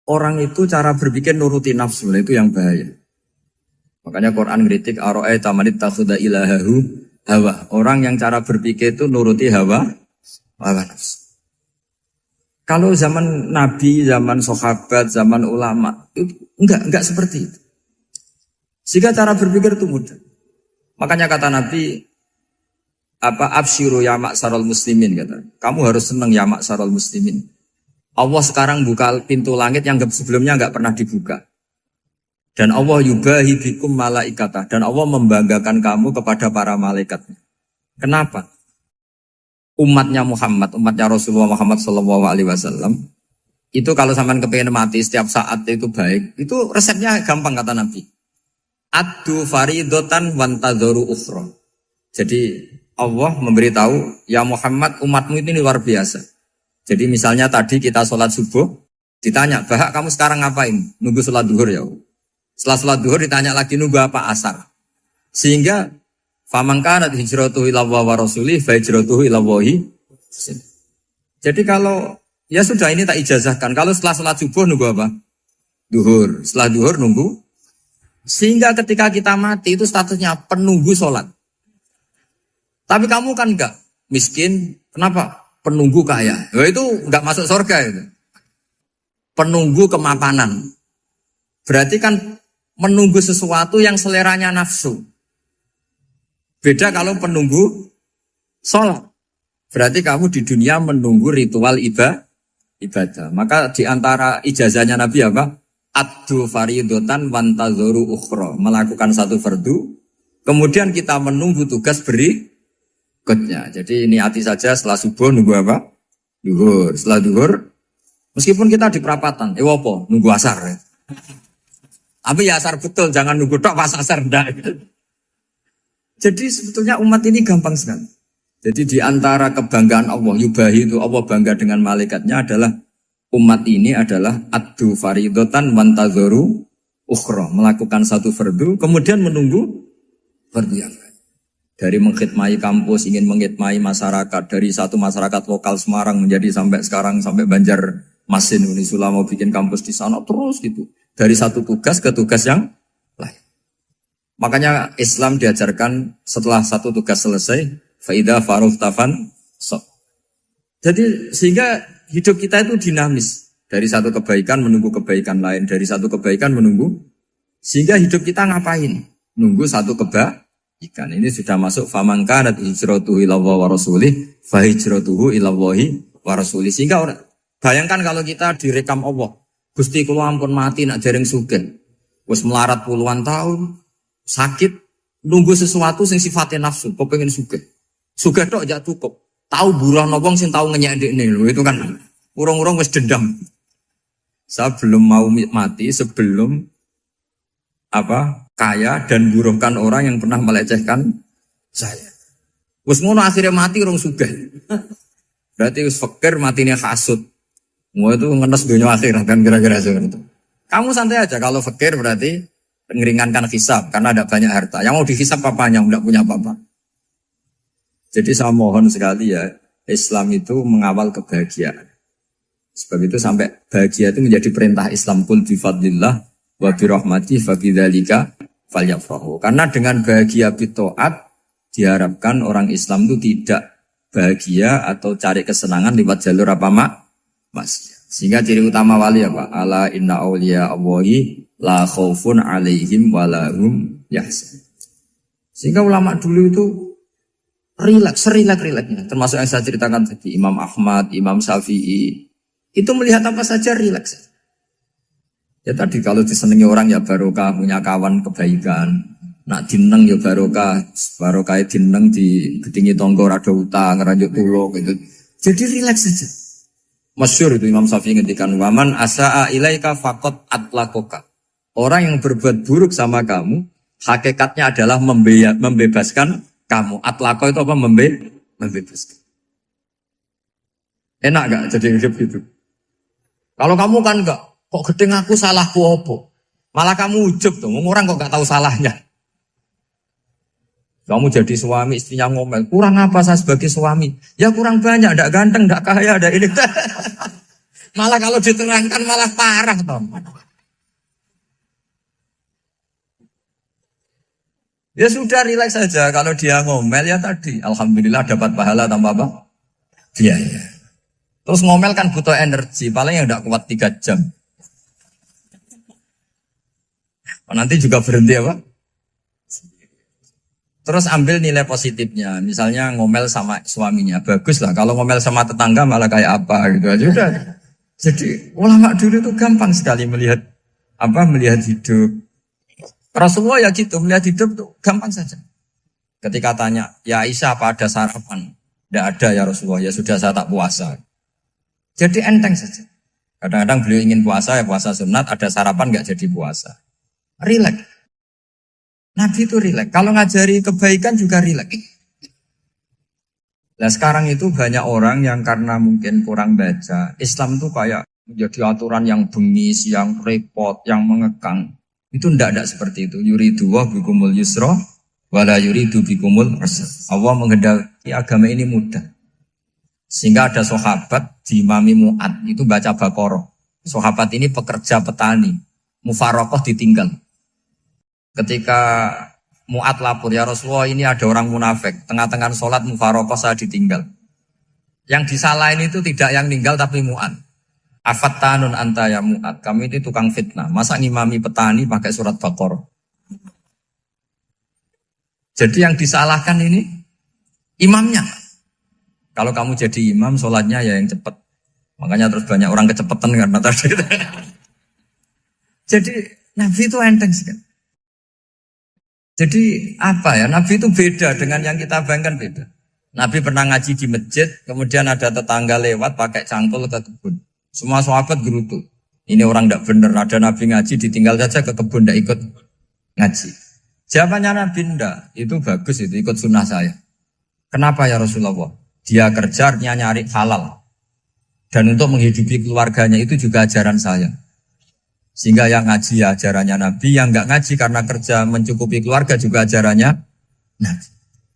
orang itu cara berpikir nuruti nafsu, itu yang bahaya. Makanya Quran ngritik ara'aita man ittakhadha ilahahu hawa. Orang yang cara berpikir itu nuruti hawa nafsu. Kalau zaman Nabi, zaman sahabat, zaman ulama itu enggak seperti itu. Sehingga cara berpikir itu mudah. Makanya kata Nabi absyiru ya ma'syaral muslimin kata. Kamu harus senang ya ma'syaral muslimin. Allah sekarang buka pintu langit yang sebelumnya enggak pernah dibuka. Dan Allah yubahi bikum malaikatah. Dan Allah membanggakan kamu kepada para malaikat. Kenapa? Umatnya Muhammad, umatnya Rasulullah Muhammad SAW, itu kalau sampean kepengen mati setiap saat itu baik, itu resepnya gampang kata Nabi. Addu faridotan wantadzoru ukhra. Jadi Allah memberitahu, ya Muhammad umatmu ini luar biasa. Jadi misalnya tadi kita sholat subuh, ditanya, Bahak kamu sekarang ngapain? Nunggu sholat duhur ya. Setelah sholat duhur ditanya lagi nunggu apa asar. Sehingga faman kanat hijratuhu ila Allah wa rasulih fa hijratuhu ila Allah. Jadi kalau ya sudah ini tak ijazahkan. Kalau setelah sholat subuh nunggu apa? Duhur. Setelah duhur nunggu. Sehingga ketika kita mati itu statusnya penunggu sholat. Tapi kamu kan enggak miskin. Kenapa? Penunggu kaya. Ya itu enggak masuk surga itu. Penunggu kemapanan. Berarti kan menunggu sesuatu yang seleranya nafsu. Beda kalau penunggu sholat. Berarti kamu di dunia menunggu ritual ibadah. Maka di antara ijazahnya Nabi apa? Addu faridotan wantadzoru ukhra. Melakukan satu fardu. Kemudian kita menunggu tugas berikutnya. Jadi niati saja setelah subuh nunggu apa? Duhur. Setelah duhur, meskipun kita di perapatan. Apa? Nunggu asar ya. Tapi ya asar betul, jangan nunggu tok pas asar ndak. Jadi sebetulnya umat ini gampang sekali. Jadi di antara kebanggaan Allah, yubahi itu Allah bangga dengan malaikatnya adalah umat ini adalah addu faridotan wantadzoru ukhra, melakukan satu fardu kemudian menunggu fardu yang lain. Dari mengkhidmati kampus, ingin mengkhidmati masyarakat, dari satu masyarakat lokal Semarang menjadi sampai sekarang sampai Banjarmasin, Unisula mau bikin kampus di sana terus gitu. Dari satu tugas ke tugas yang lain. Makanya Islam diajarkan setelah satu tugas selesai, faida faruhtafan sok. Jadi sehingga hidup kita itu dinamis. Dari satu kebaikan menunggu kebaikan lain, dari satu kebaikan menunggu. Sehingga hidup kita ngapain? Nunggu satu kebaikan. Ini sudah masuk faman kanat hijratuhu ila Allah wa rasulih, fa hijratuhu ila Allah wa rasulih. Sehingga bayangkan kalau kita direkam Allah. Gusti kula ampun mati nak dereng sugih. Wis melarat puluhan tahun, sakit, nunggu sesuatu sing sifatnya nafsu, kepengin sugih. Sugih tok jak cukup. Tahu buruh wong sing tahu ngenyek ndekne lho, itu kan urung-urung wis dendam. Saya belum mau mati sebelum kaya dan buruhkan orang yang pernah melecehkan saya. Wis ngono akhirnya mati urung sugih. Berarti wis fakir matine hasud. Mau itu ngenes dunia akhirat kan kira-kira seperti itu. Kamu santai aja kalau fakir berarti meringankan hisab karena ada banyak harta. Yang mau dihisab papanya enggak punya apa-apa. Jadi saya mohon sekali ya, Islam itu mengawal kebahagiaan. Sebab itu sampai bahagia itu menjadi perintah Islam, qul bi fadlillah wa bi rahmati fa bidzalika falyafrahu. Karena dengan bahagia bi taat diharapkan orang Islam itu tidak bahagia atau cari kesenangan lewat jalur maksiat. Sehingga ciri utama wali apa? Ala inna awliya Allahi la khaufun alaihim walahum yahzanun. Sehingga ulama dulu itu rileks-rileksnya. Termasuk yang saya ceritakan tadi, Imam Ahmad, Imam Syafi'i. Itu melihat apa saja rileks. Ya tadi kalau disenangi orang ya barokah, punya kawan kebaikan. Nak dineng ya barokah dineng di gedingi tonggo rada utang, ngeranjuk tulung gitu. Jadi rileks saja. Masyhur itu Imam Syafi'i ngendikan waman asaa ilaika faqat atlakoka. Orang yang berbuat buruk sama kamu hakikatnya adalah membebaskan kamu. Atlako itu apa? Membebaskan. Enak gak jadi hidup gitu? Kalau kamu kan enggak, kok gedeng aku salahku apa? Malah kamu ujub tuh, orang kok gak tahu salahnya. Kamu jadi suami, istrinya ngomel, kurang apa saya sebagai suami? Ya kurang banyak, ndak ganteng, ndak kaya, ndak ini. Malah kalau diterangkan malah parah toh. Ya sudah rileks saja. Kalau dia ngomel ya tadi, alhamdulillah dapat pahala tanpa apa? Biaya. Terus ngomel kan butuh energi, paling yang tidak kuat 3 jam. Nanti juga berhenti apa? Terus ambil nilai positifnya. Misalnya ngomel sama suaminya, bagus lah. Kalau ngomel sama tetangga malah kayak apa gitu aja udah. Jadi ulama dulu itu gampang sekali melihat melihat hidup. Rasulullah ya gitu, melihat hidup tuh gampang saja. Ketika tanya, ya Aisyah apa ada sarapan? Tidak ada ya Rasulullah, ya sudah saya tak puasa. Jadi enteng saja. Kadang-kadang beliau ingin puasa, ya puasa sunat, ada sarapan nggak jadi puasa. Rileks. Nabi itu rileks. Kalau ngajari kebaikan juga rileks. Nah sekarang itu banyak orang yang karena mungkin kurang baca, Islam tuh kayak menjadi aturan yang bengis, yang repot, yang mengekang. Itu tidak seperti itu. Yuridu wa bikumul yusra wala yuridu bikumul usra. Allah menghendaki agama ini mudah. Sehingga ada sahabat di Imami Mu'ad itu baca Baqarah. Sahabat ini pekerja petani, mufarokoh ditinggal. Ketika Mu'ad lapor, ya Rasulullah ini ada orang munafik, tengah-tengah sholat mufarokoh saya ditinggal. Yang disalahin itu tidak yang ninggal tapi Mu'ad. Afattanun anta ya Mu'ad, kami itu tukang fitnah. Masa ngimami petani pakai surat Baqarah? Jadi yang disalahkan ini imamnya. Kalau kamu jadi imam, sholatnya ya yang cepat. Makanya terus banyak orang kecepatan karena tadi. Jadi Nabi itu enteng sekali. Jadi apa ya, Nabi itu beda dengan yang kita bayangkan beda. Nabi pernah ngaji di masjid, kemudian ada tetangga lewat pakai cangkul ke kebun. Semua sahabat gerutu. Ini orang tidak benar, ada Nabi ngaji ditinggal saja ke kebun, tidak ikut ngaji. Jawabannya Nabi tidak, itu bagus, itu ikut sunnah saya. Kenapa ya Rasulullah? Dia kerjanya nyari halal. Dan untuk menghidupi keluarganya itu juga ajaran saya. Sehingga yang ngaji ya ajarannya Nabi, yang enggak ngaji karena kerja mencukupi keluarga juga ajarannya Nabi.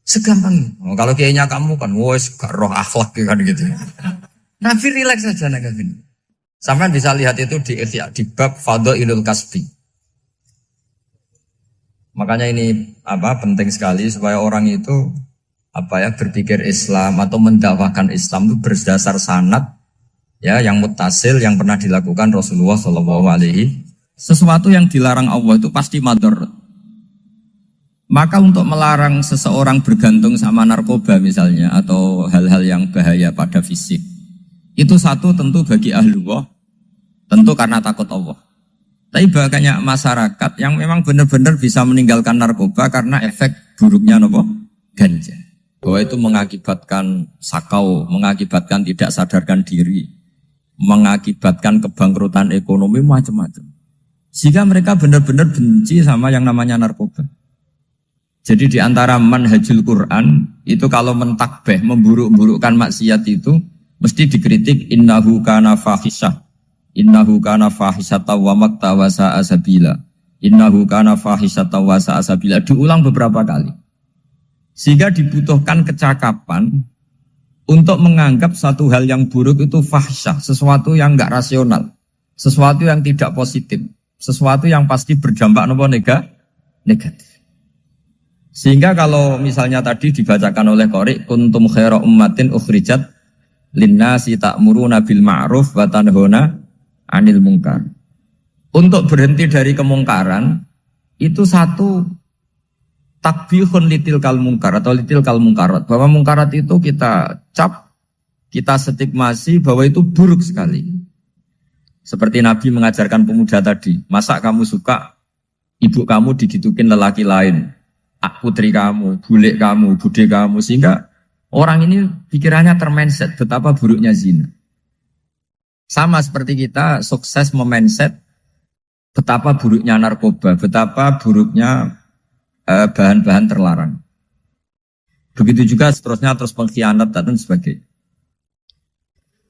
Segampang. Oh, kalau kayaknya kamu kan, wes gak roh akhlak kan gitu. Nabi rileks saja Nabi. Sampai bisa lihat itu di Ihya, di bab Fadhailul Kasbi. Makanya ini penting sekali supaya orang itu berpikir Islam atau mendakwakan Islam itu berdasar sanad ya yang muttasil yang pernah dilakukan Rasulullah SAW. Sesuatu yang dilarang Allah itu pasti madhar. Maka untuk melarang seseorang bergantung sama narkoba misalnya atau hal-hal yang bahaya pada fisik, itu satu tentu bagi ahlullah, tentu karena takut Allah. Tapi banyak masyarakat yang memang benar-benar bisa meninggalkan narkoba karena efek buruknya ganja. Bahwa itu mengakibatkan sakau, mengakibatkan tidak sadarkan diri, mengakibatkan kebangkrutan ekonomi macam-macam. Sehingga mereka benar-benar benci sama yang namanya narkoba. Jadi di antara manhajul Quran itu kalau mentakbih, memburuk-burukkan maksiat itu mesti dikritik innahu kana fahisyah. Innahu kana fahisyata wa maqta wa sa'a sabila. Innahu kana fahisyata wa sa'a sabila. Diulang beberapa kali. Sehingga dibutuhkan kecakapan untuk menganggap satu hal yang buruk itu fahisyah, sesuatu yang enggak rasional, sesuatu yang tidak positif, sesuatu yang pasti berdampak negatif. Sehingga kalau misalnya tadi dibacakan oleh Qori, kuntum khaira ummatin ukhrijat linnasi ta'muruna bil ma'ruf wa tanhauna 'anil munkar. Untuk berhenti dari kemungkaran itu satu takbihun litilkal munkar atau litilkal mungkarat, bahwa mungkarat itu kita cap, kita stigmasi bahwa itu buruk sekali. Seperti Nabi mengajarkan pemuda tadi, masa kamu suka ibu kamu digitukin lelaki lain, putri kamu, bule kamu, bude kamu, sehingga orang ini pikirannya termindset betapa buruknya zina. Sama seperti kita sukses memindset betapa buruknya narkoba, betapa buruknya bahan-bahan terlarang. Begitu juga seterusnya terus pengkhianat dan sebagainya.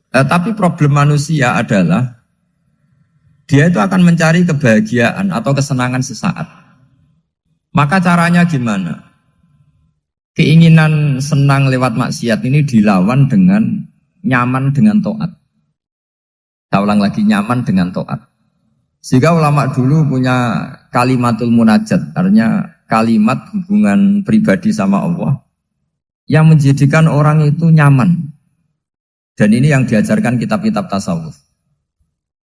Tapi problem manusia adalah dia itu akan mencari kebahagiaan atau kesenangan sesaat. Maka caranya gimana? Keinginan senang lewat maksiat ini dilawan dengan nyaman dengan taat. Saya ulang lagi, nyaman dengan taat. Sehingga ulama dulu punya kalimatul munajat, artinya kalimat hubungan pribadi sama Allah yang menjadikan orang itu nyaman. Dan ini yang diajarkan kitab-kitab tasawuf.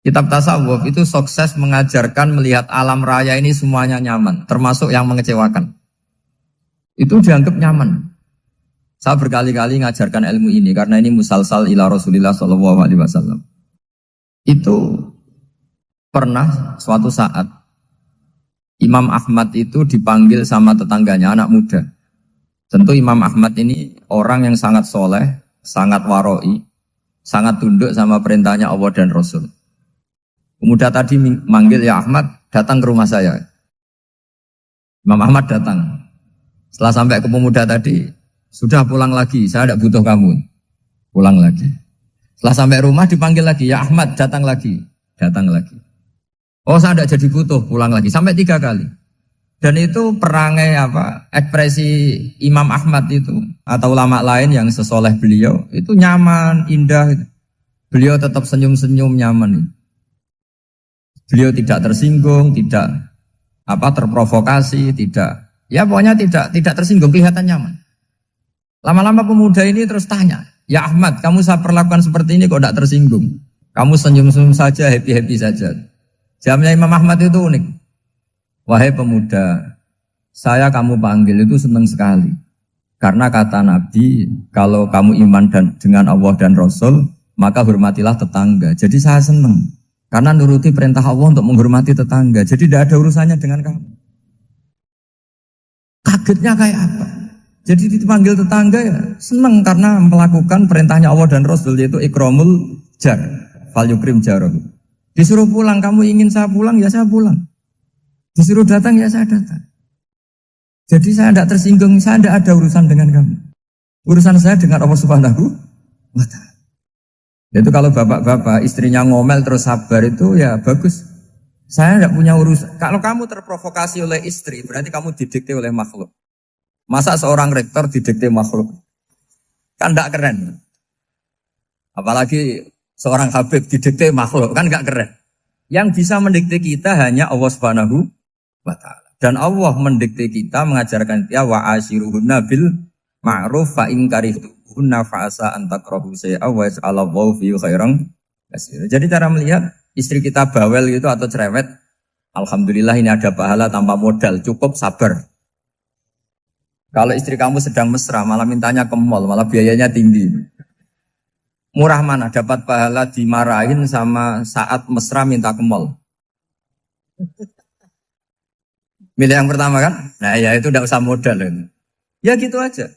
Kitab tasawuf itu sukses mengajarkan melihat alam raya ini semuanya nyaman, termasuk yang mengecewakan. Itu dianggap nyaman. Saya berkali-kali mengajarkan ilmu ini karena ini musalsal ila Rasulillah SAW. Itu pernah suatu saat Imam Ahmad itu dipanggil sama tetangganya, anak muda. Tentu Imam Ahmad ini orang yang sangat soleh, sangat waroi, sangat tunduk sama perintahnya Allah dan Rasul. Pemuda tadi manggil, ya Ahmad, datang ke rumah saya. Imam Ahmad datang. Setelah sampai ke pemuda tadi, sudah pulang lagi, saya tidak butuh kamu. Pulang lagi. Setelah sampai rumah dipanggil lagi, ya Ahmad, datang lagi. Datang lagi. Oh, saya tidak jadi butuh, pulang lagi. Sampai 3 kali. Dan itu perangai ekspresi Imam Ahmad itu atau ulama lain yang sesoleh beliau itu nyaman, indah. Beliau tetap senyum-senyum nyaman. Beliau tidak tersinggung, tidak terprovokasi, tidak, ya pokoknya tidak tersinggung, kelihatan nyaman. Lama-lama pemuda ini terus tanya, ya Ahmad, kamu saya perlakukan seperti ini kok tidak tersinggung? Kamu senyum-senyum saja, happy-happy saja. Jawabnya Imam Ahmad itu unik. Wahai pemuda, saya kamu panggil itu senang sekali. Karena kata Nabi, kalau kamu iman dengan Allah dan Rasul, maka hormatilah tetangga. Jadi saya senang. Karena nuruti perintah Allah untuk menghormati tetangga. Jadi tidak ada urusannya dengan kamu. Kagetnya kayak apa? Jadi dipanggil tetangga ya senang karena melakukan perintahnya Allah dan Rasul, yaitu ikramul jar, fal yukrim jarahu. Disuruh pulang, kamu ingin saya pulang, ya saya pulang. Disuruh datang, ya saya datang. Jadi saya tidak tersinggung, saya tidak ada urusan dengan kamu. Urusan saya dengan Allah Subhanahu wa Ta'ala. Itu kalau bapak-bapak istrinya ngomel terus sabar itu ya bagus. Saya tidak punya urusan. Kalau kamu terprovokasi oleh istri, berarti kamu didikte oleh makhluk. Masa seorang rektor didikte makhluk? Kan tidak keren. Apalagi seorang Habib didikte makhluk, kan gak keren. Yang bisa mendikte kita hanya Allah Subhanahu wa Ta'ala. Dan Allah mendikte kita, mengajarkan kita wa ashiruhunna bil ma'ruf fa in karihtuhunna fa asa an takrahu shay'an wa yaj'alallahu fihi khairan katsira. Jadi cara melihat istri kita bawel gitu atau cerewet, alhamdulillah ini ada pahala tanpa modal, cukup sabar. Kalau istri kamu sedang mesra, malah mintanya ke mall, malah biayanya tinggi. Murah mana dapat pahala dimarahin sama saat mesra minta ke mall? Milih yang pertama kan? Nah ya itu tidak usah modal. Ya gitu aja.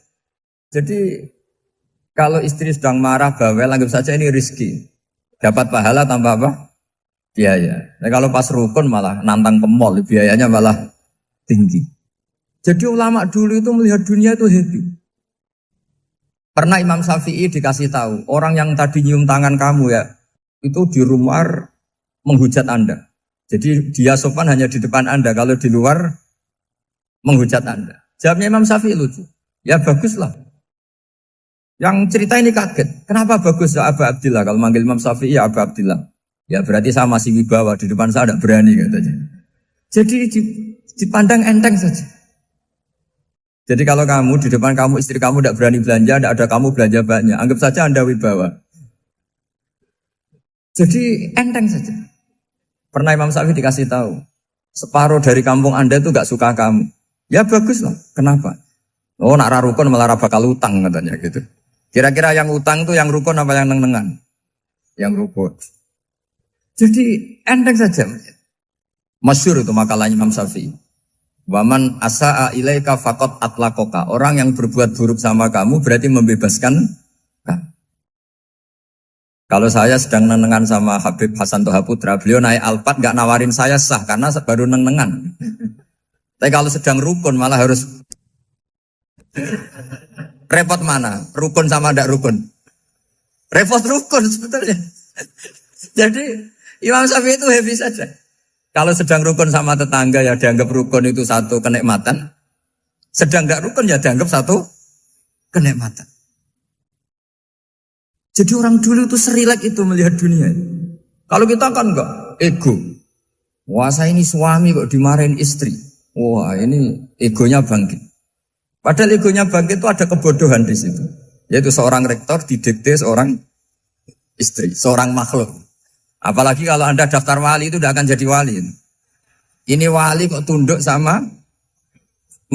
Jadi kalau istri sedang marah bawel, anggap saja ini rezeki. Dapat pahala tanpa apa? Biaya. Nah, kalau pas rukun malah nantang ke mall, biayanya malah tinggi. Jadi ulama dulu itu melihat dunia itu happy. Pernah Imam Syafi'i dikasih tahu, orang yang tadi nyium tangan kamu ya, itu di rumah menghujat Anda. Jadi dia sopan hanya di depan Anda, kalau di luar menghujat Anda. Jawabnya Imam Syafi'i lucu. Ya baguslah. Yang cerita ini kaget. Kenapa bagus ya Aba Abdillah? Kalau manggil Imam Syafi'i ya Aba Abdillah. Ya berarti saya masih wibawa, di depan saya tidak berani katanya. Jadi dipandang enteng saja. Jadi kalau kamu di depan kamu istri kamu tidak berani belanja, tidak ada kamu belanja banyak, anggap saja Anda wibawa. Jadi enteng saja. Pernah Imam Syafi'i dikasih tahu, separuh dari kampung Anda itu gak suka kamu. Ya bagus lah. Kenapa? Oh nak rukun malah bakal utang katanya gitu. Kira-kira yang utang itu yang rukun apa yang neng-nengan? Yang rukun. Jadi enteng saja. Masyhur itu makalahnya Imam Syafi'i. Waman asa'a ilaika faqad atlaqaka. Orang yang berbuat buruk sama kamu berarti membebaskan kamu. Kalau saya sedang nenengan sama Habib Hasan Toha Putra, beliau naik Alphard gak nawarin saya sah karena baru nenengan. Tapi kalau sedang rukun malah harus repot mana? Rukun sama ndak rukun? Repot rukun sebetulnya. Jadi Imam Syafi'i itu happy saja. Kalau sedang rukun sama tetangga ya dianggap rukun itu satu kenikmatan. Sedang nggak rukun ya dianggap satu kenikmatan. Jadi orang dulu itu serilek itu melihat dunia. Kalau kita kan enggak, ego. Wah saya ini suami kok dimarahin istri. Wah ini egonya bangkit. Padahal egonya bangkit itu ada kebodohan di situ. Yaitu seorang rektor didikte seorang istri, seorang makhluk. Apalagi kalau Anda daftar wali itu tidak akan jadi wali. Ini wali kok tunduk sama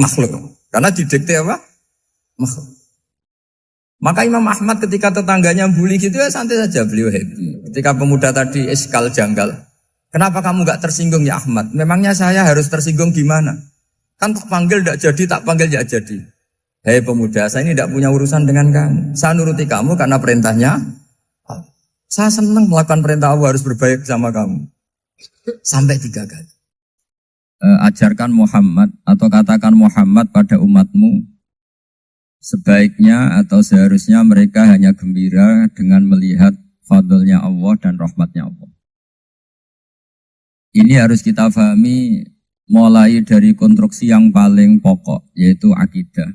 makhluk. Karena didikte apa? Makhluk. Maka Imam Ahmad ketika tetangganya bully gitu ya santai saja, beliau happy. Ketika pemuda tadi eskal janggal, kenapa kamu gak tersinggung ya Ahmad? Memangnya saya harus tersinggung gimana? Kan tak panggil tidak jadi, tak panggil tidak jadi. Hei pemuda, saya ini tidak punya urusan dengan kamu. Saya nuruti kamu karena perintahnya. Saya senang melakukan perintah Allah, harus berbaik sama kamu. Sampai 3 kali. Ajarkan Muhammad atau katakan Muhammad pada umatmu. Sebaiknya atau seharusnya mereka hanya gembira dengan melihat fadlnya Allah dan rahmatnya Allah. Ini harus kita pahami mulai dari konstruksi yang paling pokok, yaitu akidah.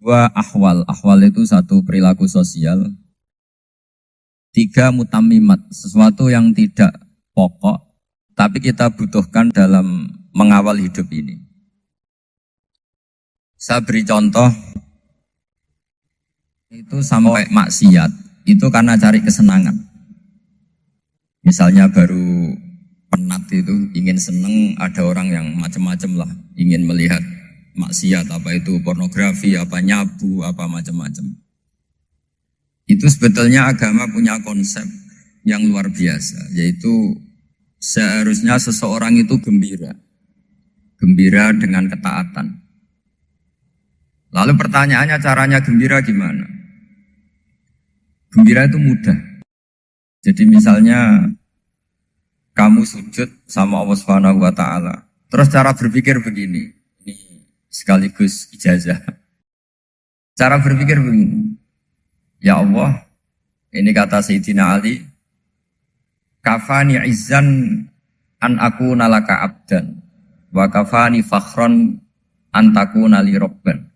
2 ahwal. Ahwal itu 1 perilaku sosial. 3 mutamimat, sesuatu yang tidak pokok, tapi kita butuhkan dalam mengawal hidup ini. Saya beri contoh, itu sampai maksiat, itu karena cari kesenangan. Misalnya baru penat itu, ingin seneng, ada orang yang macam-macam lah, ingin melihat maksiat, apa itu pornografi, apa nyabu, apa macam-macam. Itu sebetulnya agama punya konsep yang luar biasa, yaitu seharusnya seseorang itu gembira. Gembira dengan ketaatan. Lalu pertanyaannya caranya gembira gimana? Gembira itu mudah. Jadi misalnya kamu sujud sama Allah Subhanahu wa taala. Terus cara berpikir begini. Ini sekaligus ijazah. Cara berpikir begini. Ya Allah, ini kata Sayyidina Ali, kafani izzan an akuna laka abdan wa kafani fakhron an takuna li rabban.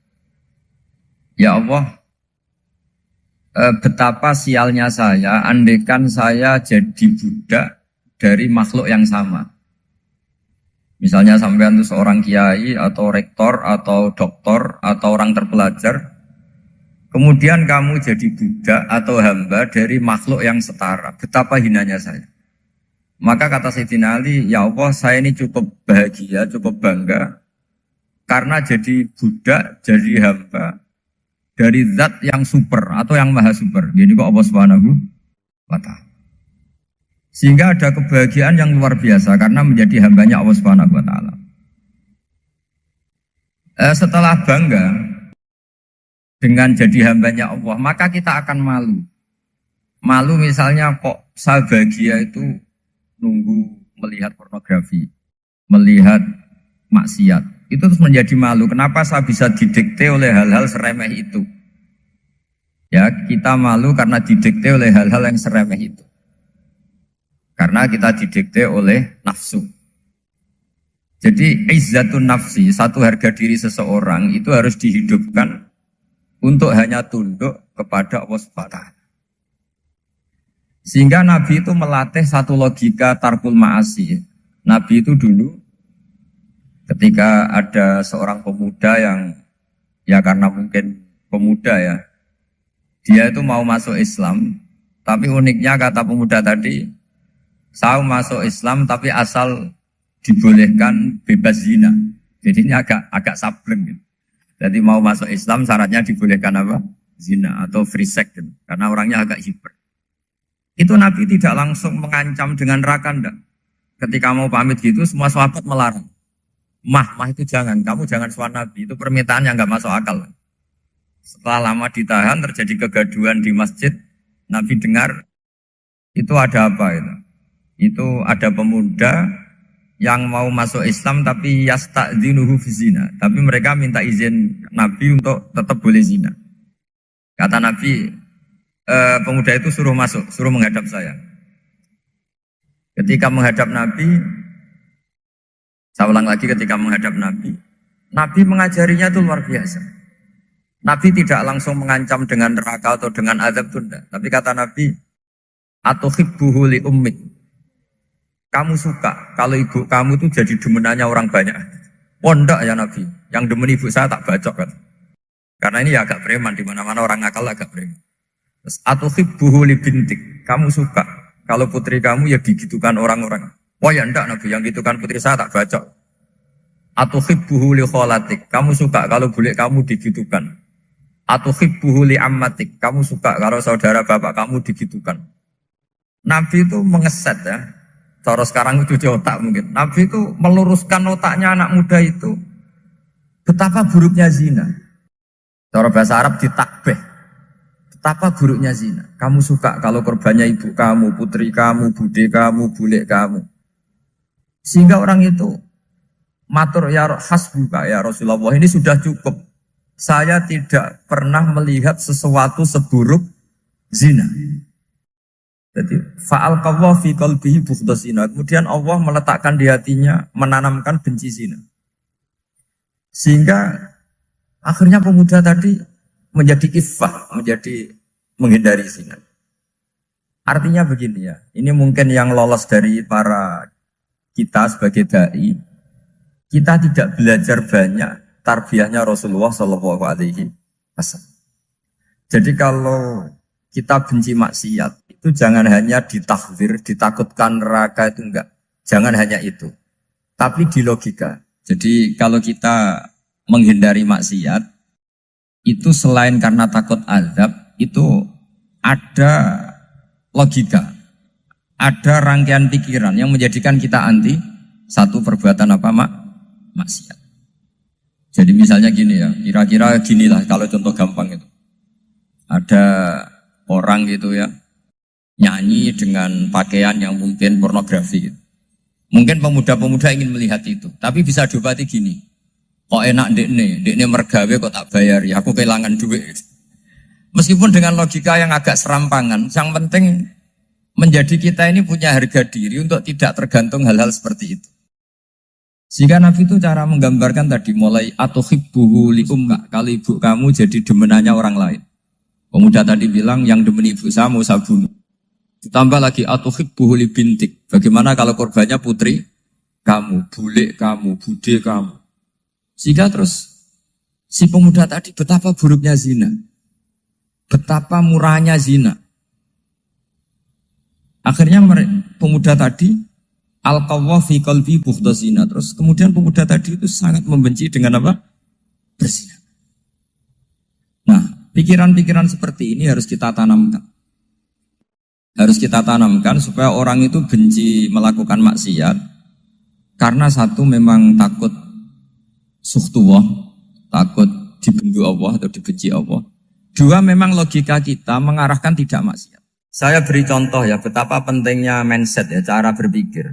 Ya Allah, betapa sialnya saya andaikan saya jadi budak dari makhluk yang sama. Misalnya sampean itu seorang kiai atau rektor atau doktor atau orang terpelajar, kemudian kamu jadi budak atau hamba dari makhluk yang setara. Betapa hinanya saya. Maka kata Sayyidina Ali, ya Allah saya ini cukup bahagia, cukup bangga karena jadi budak, jadi hamba dari zat yang super atau yang maha super. Jadi kok Allah Subhanahu wa ta'ala. Sehingga ada kebahagiaan yang luar biasa karena menjadi hambanya Allah Subhanahu wa ta'ala. Setelah bangga dengan jadi hambanya Allah, maka kita akan malu. Malu misalnya kok saya bahagia itu nunggu melihat pornografi, melihat maksiat. Itu terus menjadi malu. Kenapa saya bisa didikte oleh hal-hal seremeh itu? Ya, kita malu karena didikte oleh hal-hal yang seremeh itu. Karena kita didikte oleh nafsu. Jadi izzatun nafsi, satu harga diri seseorang itu harus dihidupkan untuk hanya tunduk kepada Allah Subhanahu. Sehingga Nabi itu melatih satu logika tarkul ma'asi. Nabi itu dulu ketika ada seorang pemuda yang ya karena mungkin pemuda ya, dia itu mau masuk Islam, tapi uniknya kata pemuda tadi, saya masuk Islam tapi asal dibolehkan bebas zina. Jadi ini agak sableng gitu. Jadi mau masuk Islam syaratnya dibolehkan apa? Zina atau free sex gitu. Karena orangnya agak hiper. Itu Nabi tidak langsung mengancam dengan neraka enggak. Ketika mau pamit gitu semua sahabat melarang. Mah itu jangan, kamu jangan suan Nabi, itu permintaan yang nggak masuk akal. Setelah lama ditahan, terjadi kegaduhan di masjid, Nabi dengar, itu ada apa itu? Itu ada pemuda yang mau masuk Islam tapi yasta'dzinuhu fi zina. Tapi mereka minta izin Nabi untuk tetap boleh zina. Kata Nabi, pemuda itu suruh masuk, suruh menghadap saya. Ketika menghadap Nabi, saya ulang lagi ketika menghadap Nabi, Nabi mengajarinya itu luar biasa. Nabi tidak langsung mengancam dengan neraka atau dengan azab tunda. Tapi kata Nabi, atuhibbuhu li ummik. Kamu suka kalau ibu kamu tuh jadi demenannya orang banyak. Oh enggak ya Nabi, yang demen ibu saya tak bacok kan. Karena ini ya agak preman, di mana-mana orang nakal agak preman. Terus atuhibbuhu li bintik. Kamu suka kalau putri kamu ya digitukan orang-orang. Oh ya enggak Nabi, yang gitukan putri saya tak bacok. Atuhibbuhu li kholatik. Kamu suka kalau bule kamu digitukan. Atuhibbuhu li ammatik. Kamu suka kalau saudara bapak kamu digitukan. Nabi itu mengeset ya. Cara sekarang itu cuci otak mungkin. Nabi itu meluruskan otaknya anak muda itu. Betapa buruknya zina. Cara bahasa Arab ditakbih. Betapa buruknya zina. Kamu suka kalau korbannya ibu kamu, putri kamu, bude kamu, bule kamu. Sehingga orang itu matur ya hasbuka ya Rasulullah, ini sudah cukup. Saya tidak pernah melihat sesuatu seburuk zina. Jadi fa'alqallahu fi qalbihi bughdha zina. Kemudian Allah meletakkan di hatinya, menanamkan benci zina. Sehingga akhirnya pemuda tadi menjadi iffah, menjadi menghindari zina. Artinya begini ya, ini mungkin yang lolos dari para kita sebagai dai, kita tidak belajar banyak tarbiyahnya Rasulullah Shallallahu Alaihi Wasallam. Jadi kalau kita benci maksiat, itu jangan hanya ditakhdir, ditakutkan neraka itu enggak. Jangan hanya itu. Tapi di logika. Jadi kalau kita menghindari maksiat, itu selain karena takut azab, itu ada logika. Ada rangkaian pikiran yang menjadikan kita anti satu perbuatan apa maksiat. Jadi misalnya gini ya, kira-kira ginilah kalau contoh gampang itu. Ada orang gitu ya, nyanyi dengan pakaian yang mungkin pornografi gitu. Mungkin pemuda-pemuda ingin melihat itu, tapi bisa diobati gini. Kok enak dekne mergawe kok tak bayar ya, aku kehilangan duit. Meskipun dengan logika yang agak serampangan, yang penting menjadi kita ini punya harga diri untuk tidak tergantung hal-hal seperti itu. Sehingga Nabi itu cara menggambarkan tadi mulai atuhibbuhu li ummik, kalau ibu kamu jadi demenannya orang lain. Pemuda tadi bilang yang demen ibu saya mau saya bunuh. Ditambah lagi atuhibbuhu li bintik. Bagaimana kalau korbannya putri kamu, bule kamu, bude kamu. Sehingga terus si pemuda tadi betapa buruknya zina. Betapa murahnya zina. Akhirnya pemuda tadi alqawwa fi qalbi bughdha zina. Terus kemudian pemuda tadi itu sangat membenci dengan apa? Berzina. Nah, pikiran-pikiran seperti ini harus kita tanamkan. Harus kita tanamkan supaya orang itu benci melakukan maksiat. Karena satu memang takut suhtullah, takut dibendu Allah atau dibenci Allah. Dua, memang logika kita mengarahkan tidak maksiat. Saya beri contoh ya, betapa pentingnya mindset ya, cara berpikir.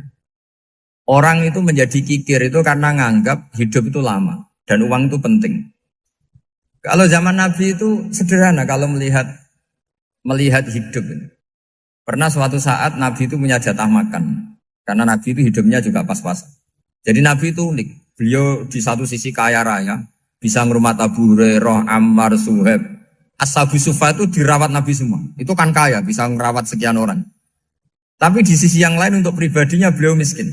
Orang itu menjadi kikir itu karena nganggap hidup itu lama dan uang itu penting. Kalau zaman Nabi itu sederhana kalau melihat hidup. Pernah suatu saat Nabi itu punya jatah makan. Karena Nabi itu hidupnya juga pas-pasan. Jadi Nabi itu unik. Beliau di satu sisi kaya raya, bisa ngurmat Abu Hurairah, Ammar, Suhaib. Ashabu Sufa itu dirawat Nabi semua. Itu kan kaya, bisa ngerawat sekian orang. Tapi di sisi yang lain untuk pribadinya beliau miskin.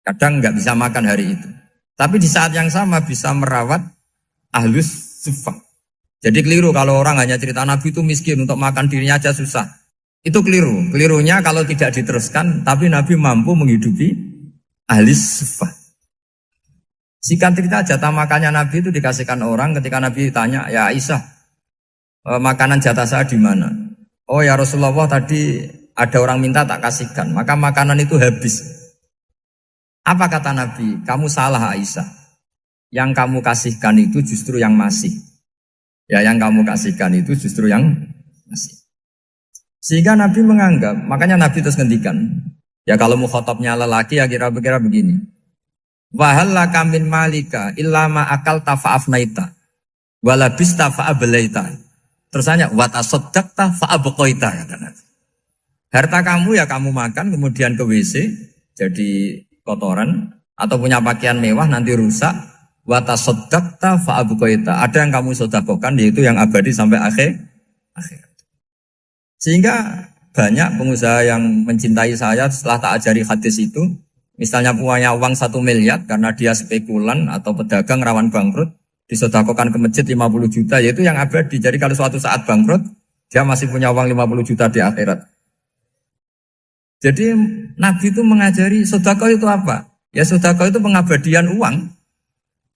Kadang nggak bisa makan hari itu. Tapi di saat yang sama bisa merawat Ahlus Sufa. Jadi keliru kalau orang hanya cerita Nabi itu miskin, untuk makan dirinya aja susah. Itu keliru. Kelirunya kalau tidak diteruskan, tapi Nabi mampu menghidupi Ahlus Sufa. Singkat cerita, jatah makannya Nabi itu dikasihkan orang ketika Nabi tanya, ya Aisyah, makanan jatah saya di mana? Oh ya Rasulullah, tadi ada orang minta tak kasihkan, maka makanan itu habis. Apa kata Nabi? Kamu salah Aisyah. Yang kamu kasihkan itu justru yang masih. Ya, yang kamu kasihkan itu justru yang masih. Sehingga Nabi menganggap, makanya Nabi terus ngendikan. Ya kalau mukhatabnya lelaki ya kira-kira begini. Wahallaka min malika illa ma akalta fa'afnaita walabista fa'ablaita. Terus tanya wa tasaddaqta fa'abqaita, kata Nabi. Harta kamu ya kamu makan kemudian ke WC jadi kotoran, atau punya pakaian mewah nanti rusak. Wa tasaddaqta fa'abqaita. Ada yang kamu sedekahkan yaitu yang abadi sampai akhir. Sehingga banyak pengusaha yang mencintai saya setelah tak ajari hadis itu. Misalnya punya uang 1 miliar karena dia spekulan atau pedagang rawan bangkrut, disedekahkan ke masjid 50 juta, yaitu yang abadi. Jadi kalau suatu saat bangkrut, dia masih punya uang 50 juta di akhirat. Jadi Nabi itu mengajari sedekah itu apa? Ya sedekah itu pengabadian uang.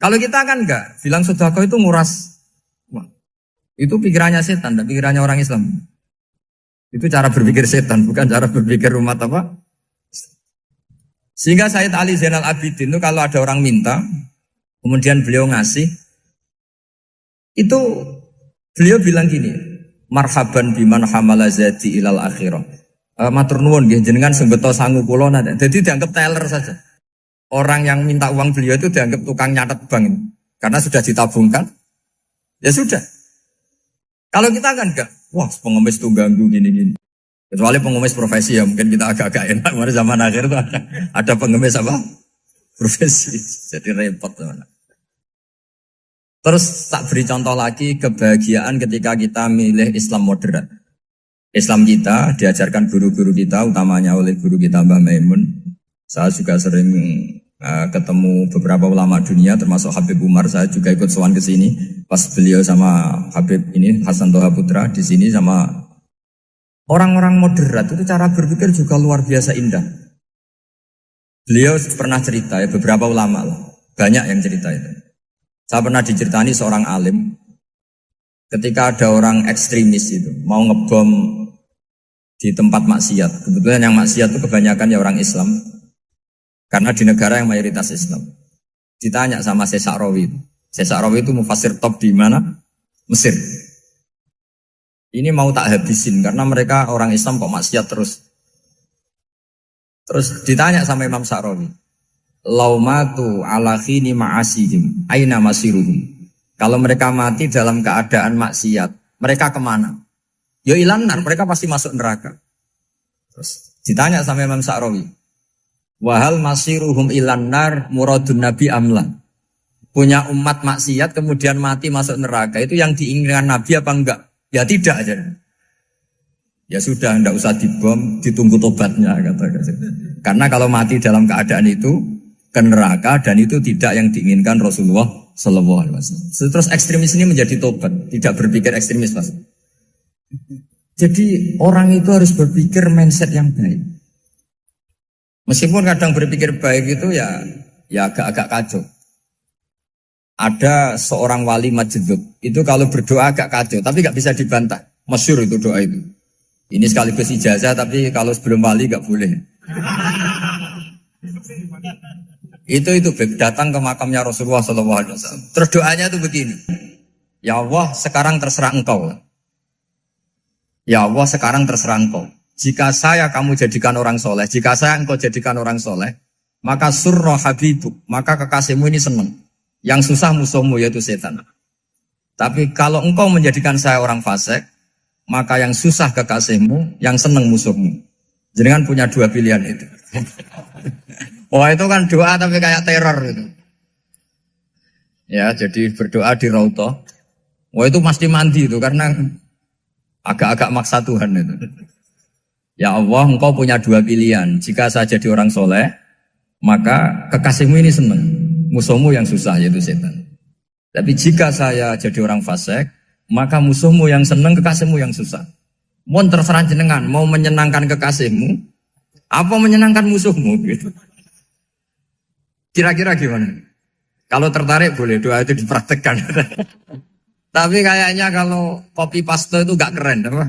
Kalau kita kan enggak, bilang sedekah itu nguras uang. Itu pikirannya setan, dan pikirannya orang Islam. Itu cara berpikir setan, bukan cara berpikir umat apa? Sehingga Sayyid Ali Zainal Abidin itu kalau ada orang minta, kemudian beliau ngasih, itu beliau bilang gini, marhaban biman hamala zati ilal akhirah. Matur nuwun nggih jenengan sing beto sangu kula nate. Jadi dianggap teller saja. Orang yang minta uang beliau itu dianggap tukang nyatet bank. Karena sudah ditabungkan. Ya sudah. Kalau kita kan enggak, wah pengemis tuh ganggu gini-gini. Kecuali pengemis profesi ya mungkin kita agak-agak enak. Pada zaman akhir itu ada pengemis apa? Profesi. Jadi repot teman. Terus tak beri contoh lagi kebahagiaan ketika kita milih Islam moderat. Islam kita diajarkan guru-guru kita, utamanya oleh guru kita Mbah Maimun. Saya juga sering ketemu beberapa ulama dunia, termasuk Habib Umar. Saya juga ikut sowan ke sini pas beliau sama Habib ini Hasan Toha Putra di sini sama orang-orang moderat. Itu cara berpikir juga luar biasa indah. Beliau pernah cerita ya, beberapa ulama lah, banyak yang cerita itu. Saya pernah diceritani seorang alim, ketika ada orang ekstremis itu mau ngebom di tempat maksiat. Kebetulan yang maksiat itu kebanyakan ya orang Islam, karena di negara yang mayoritas Islam. Ditanya sama Syekh Sa'rawi. Syekh Sa'rawi itu mufassir top di mana? Mesir. Ini mau tak habisin karena mereka orang Islam kok maksiat terus. Terus ditanya sama Imam Sa'rawi, laumatu ala khini ma'asihim aina masiruhum. Kalau mereka mati dalam keadaan maksiat, mereka kemana? Ya ilanar, mereka pasti masuk neraka. Terus ditanya sama Imam Sa'rawi, wahal masiruhum ilanar muradun nabi amla. Punya umat maksiat kemudian mati masuk neraka, itu yang diinginkan Nabi apa enggak? Ya tidak aja. Ya sudah, enggak usah dibom, ditunggu tobatnya kata. Karena kalau mati dalam keadaan itu ke neraka, dan itu tidak yang diinginkan Rasulullah Sallallahu Alaihi Wasallam. Terus ekstremis ini menjadi tobat, tidak berpikir ekstremis Mas. Jadi orang itu harus berpikir mindset yang baik. Meskipun kadang berpikir baik itu ya agak-agak kacau. Ada seorang wali majdub, itu kalau berdoa agak kacau, tapi gak bisa dibantah. Masyhur itu doa itu. Ini sekaligus ijazah, tapi kalau sebelum wali gak boleh. Itu datang ke makamnya Rasulullah SAW. Terus doanya itu begini. Ya Allah, sekarang terserah engkau. Ya Allah, sekarang terserah engkau. Jika saya kamu jadikan orang soleh, jika saya engkau jadikan orang soleh, maka surra habibuk, maka kekasihmu ini senang. Yang susah musuhmu yaitu setan. Tapi kalau engkau menjadikan saya orang fasik, maka yang susah kekasihmu, yang senang musuhmu. Jadi kan punya dua pilihan itu. Wah itu kan doa tapi kayak teror itu. Ya jadi berdoa di Raudhah. Wah itu pasti mandi itu karena agak-agak maksa Tuhan itu. Ya Allah, engkau punya dua pilihan. Jika saya jadi orang soleh, maka kekasihmu ini senang. Musuhmu yang susah yaitu setan. Tapi jika saya jadi orang fasik, maka musuhmu yang senang, kekasihmu yang susah. Mohon terserah jenengan, mau menyenangkan kekasihmu, apa menyenangkan musuhmu gitu. Kira-kira gimana? Kalau tertarik boleh doa itu dipraktekkan. Tapi kayaknya kalau copy paste itu gak keren, apa?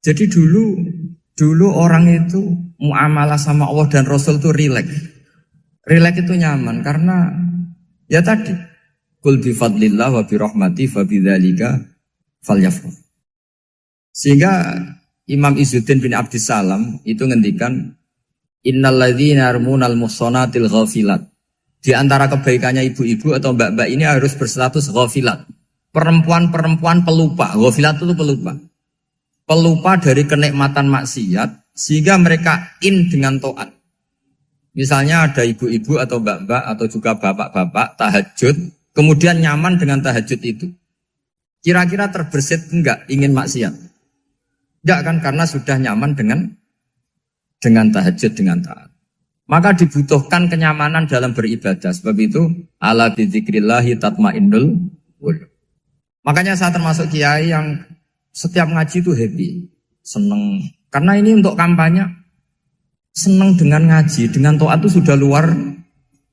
Jadi dulu orang itu muamalah sama Allah dan Rasul itu rileks. Rileks itu nyaman karena ya tadi qul bi fadlillah wa bi rahmati fa bidzalika falyafrah. Sehingga Imam Izzuddin bin Abdissalam itu ngendikan innalladzina yarmunal muhsanatil ghafilat. Di antara kebaikannya ibu-ibu atau mbak-mbak ini harus berstatus ghafilat. Perempuan-perempuan pelupa. Ghafilat itu pelupa. Pelupa dari kenikmatan maksiat sehingga mereka dengan taat. Misalnya ada ibu-ibu atau mbak-mbak atau juga bapak-bapak tahajud, kemudian nyaman dengan tahajud itu. Kira-kira terbersit enggak ingin maksiat? Enggak kan, karena sudah nyaman dengan tahajud, dengan taat. Maka dibutuhkan kenyamanan dalam beribadah. Sebab itu ala bidzikrillahi tatmainnul qulub. Makanya saya termasuk kiai yang setiap ngaji itu happy, seneng. Karena ini untuk kampanye, seneng dengan ngaji, dengan taat itu sudah luar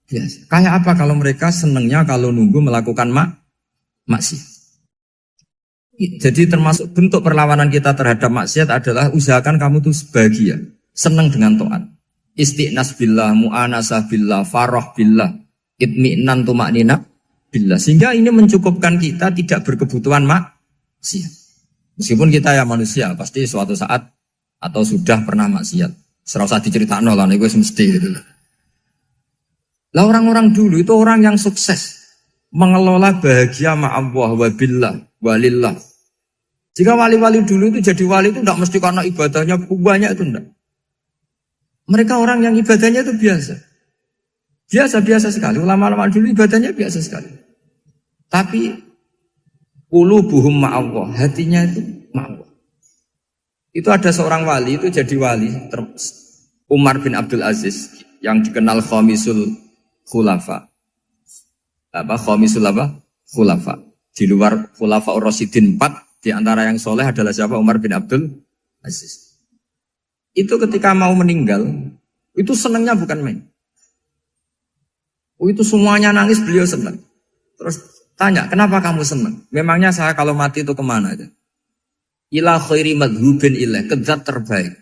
biasa. Kayak apa kalau mereka senengnya kalau nunggu melakukan maksiat. Jadi termasuk bentuk perlawanan kita terhadap maksiat adalah usahakan kamu tuh bahagia, senang dengan taat. Istiqnas billah, mu'anasah billah, farah billah, itmi'nan tumaknina billah. Sehingga ini mencukupkan kita tidak berkebutuhan maksiat. Meskipun kita ya manusia, pasti suatu saat atau sudah pernah maksiat. Serasa diceritakan lah, itu mesti gitu. Lah orang-orang dulu itu orang yang sukses mengelola bahagia ma'allah wa billah walillah. Jika wali-wali dulu itu jadi wali itu tidak mesti karena ibadahnya banyak, itu tidak. Mereka orang yang ibadahnya itu biasa. Biasa-biasa sekali. Ulama-ulama dulu ibadahnya biasa sekali. Tapi qulubuhum ma'allah, hatinya itu ma'allah. Itu ada seorang wali itu jadi wali, Umar bin Abdul Aziz yang dikenal khamisul khulafa. Khamisul khulafa. Di luar khulafa Rasyidin 4, di antara yang soleh adalah siapa? Umar bin Abdul Aziz. Itu ketika mau meninggal, itu senangnya bukan main. Itu semuanya nangis, beliau senang. Terus tanya, kenapa kamu senang? Memangnya saya kalau mati itu kemana aja? Ila khairi madhubin ilah, ke zat terbaik.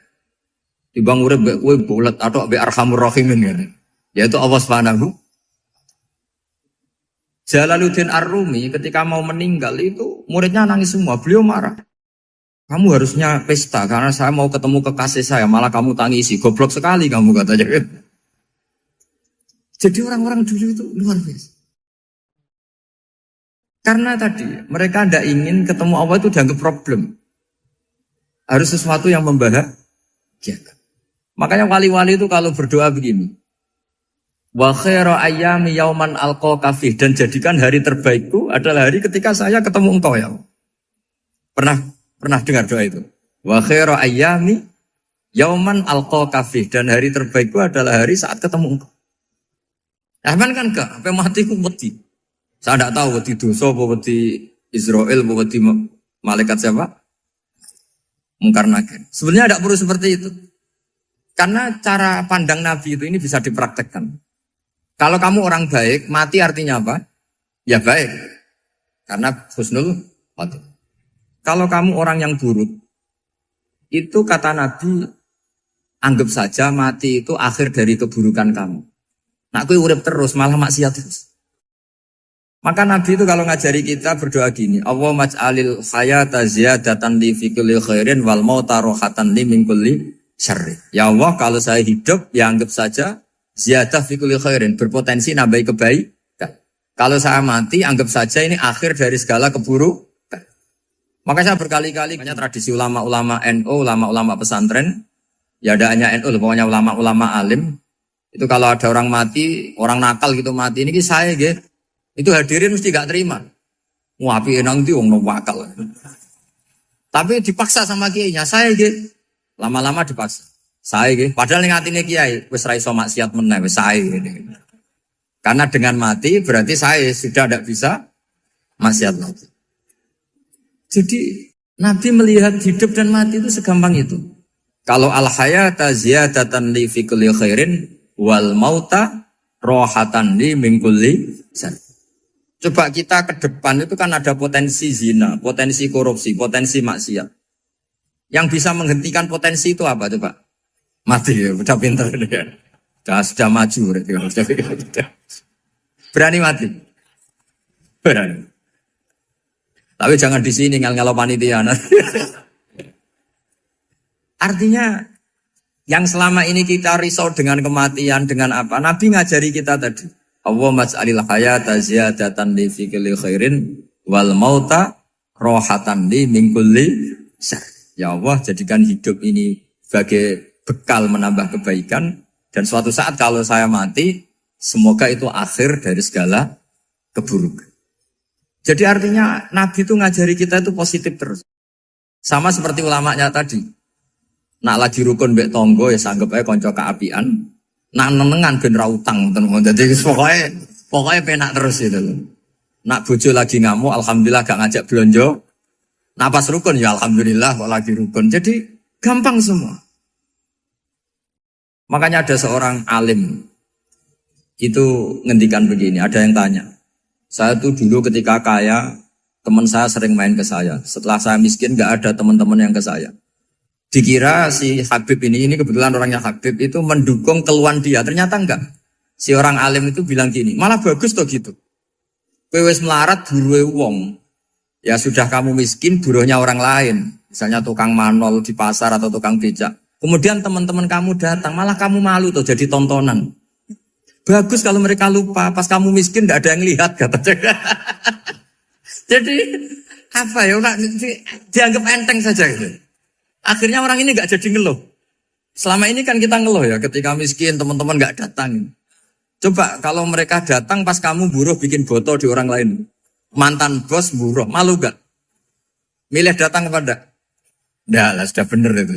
Dibang urip mbek kowe bulet atau mbek arhamur rahimin kan. Yaitu Allah Subhanahu. Jalaluddin Ar-Rumi ketika mau meninggal itu muridnya nangis semua, beliau marah. Kamu harusnya pesta karena saya mau ketemu kekasih saya, malah kamu tangisi. Goblok sekali kamu katanya. Jadi orang-orang dulu itu luar biasa. Karena tadi mereka tidak ingin ketemu Allah itu dianggap problem. Harus sesuatu yang membahagiakan. Makanya wali-wali itu kalau berdoa begini. Wa khairu ayyami yauman alqa fih, dan jadikan hari terbaikku adalah hari ketika saya ketemu engkau ya. Pernah dengar doa itu? Wa khairu ayyami yauman alqa fih, dan hari terbaikku adalah hari saat ketemu engkau. Aman kan enggak? Sampai mati ku wedi. Saya tidak tahu wedi dosa apa wedi Israel apa wedi malaikat siapa? Mungkar nakir. Sebenarnya tidak perlu seperti itu. Karena cara pandang Nabi itu ini bisa dipraktekkan. Kalau kamu orang baik, mati artinya apa? Ya baik. Karena husnul khotimah. Kalau kamu orang yang buruk, itu kata Nabi, anggap saja mati itu akhir dari keburukan kamu. Nah, aku urip terus, malah maksiat terus. Maka Nabi itu kalau ngajari kita berdoa gini, Allahumma maj'alil hayata ziyadatan li fi kulli khairin wal mauta rohatan li min kulli syarri. Ya Allah, kalau saya hidup, ya anggap saja ziyadah fi kulli khairin, berpotensi nambahi kebaikan. Kalau saya mati, anggap saja ini akhir dari segala keburukan. Maka saya berkali-kali, banyak tradisi ulama-ulama NU, ulama-ulama pesantren, ya ada hanya NU, pokoknya ulama-ulama alim. Itu kalau ada orang mati, orang nakal gitu mati, ini saya gitu. Itu hadirin mesti gak terima. Wapi enang di wong wakal. Tapi dipaksa sama kiainya, saya gitu. Lama-lama dipaksa. Saya gitu. Padahal ning atine kiai wis ra iso maksiat meneh wis saya gitu. Karena dengan mati berarti saya sudah tidak bisa maksiat lagi. Jadi Nabi melihat hidup dan mati itu segampang itu. Kalau al-hayata ziyadatan li fi kulli khairin wal mauta rohatan li min kulli syarr. Coba kita ke depan itu kan ada potensi zina, potensi korupsi, potensi maksiat. Yang bisa menghentikan potensi itu apa coba? Mati ya, udah pintar ya. Sudah maju berani mati. Berani. Tapi jangan di sini ngel-ngelo panitia. Artinya yang selama ini kita risau dengan kematian, dengan apa? Nabi ngajari kita tadi. Allahumma maj'alil hayata ziyadatan li fi kulli khairin wal mauta rohatan li min kulli syarr. Ya Allah, jadikan hidup ini sebagai bekal menambah kebaikan, dan suatu saat kalau saya mati, semoga itu akhir dari segala keburukan. Jadi artinya Nabi itu ngajari kita itu positif terus. Sama seperti ulamanya tadi. Nak lagi rukun mbek tonggo ya sanggep ae kanca keapian. Nak nenengan ben ra utang ngoten. Dadi pokoknya penak terus itu. Nak bojo lagi ngamuk alhamdulillah gak ngajak blonjo. Nak pas rukun ya alhamdulillah kok lagi rukun. Jadi gampang semua. Makanya ada seorang alim itu ngendikan begini, ada yang tanya. Saya tuh dulu ketika kaya, teman saya sering main ke saya. Setelah saya miskin gak ada teman-teman yang ke saya. Dikira si Habib ini kebetulan orangnya Habib itu mendukung keluhan dia. Ternyata enggak. Si orang alim itu bilang gini, malah bagus toh gitu. Kowe wis melarat buruhe wong. Ya sudah kamu miskin buruhnya orang lain. Misalnya tukang manol di pasar atau tukang becak. Kemudian teman-teman kamu datang, malah kamu malu tuh jadi tontonan. Bagus kalau mereka lupa, pas kamu miskin enggak ada yang lihat katanya. Jadi apa ya, dianggap enteng saja gitu. Akhirnya orang ini gak jadi ngeluh. Selama ini kan kita ngeluh ya, ketika miskin teman-teman gak datang. Coba kalau mereka datang pas kamu buruh bikin botol di orang lain. Mantan bos buruh, malu gak? Milih datang kepada? Nah lah sudah bener itu.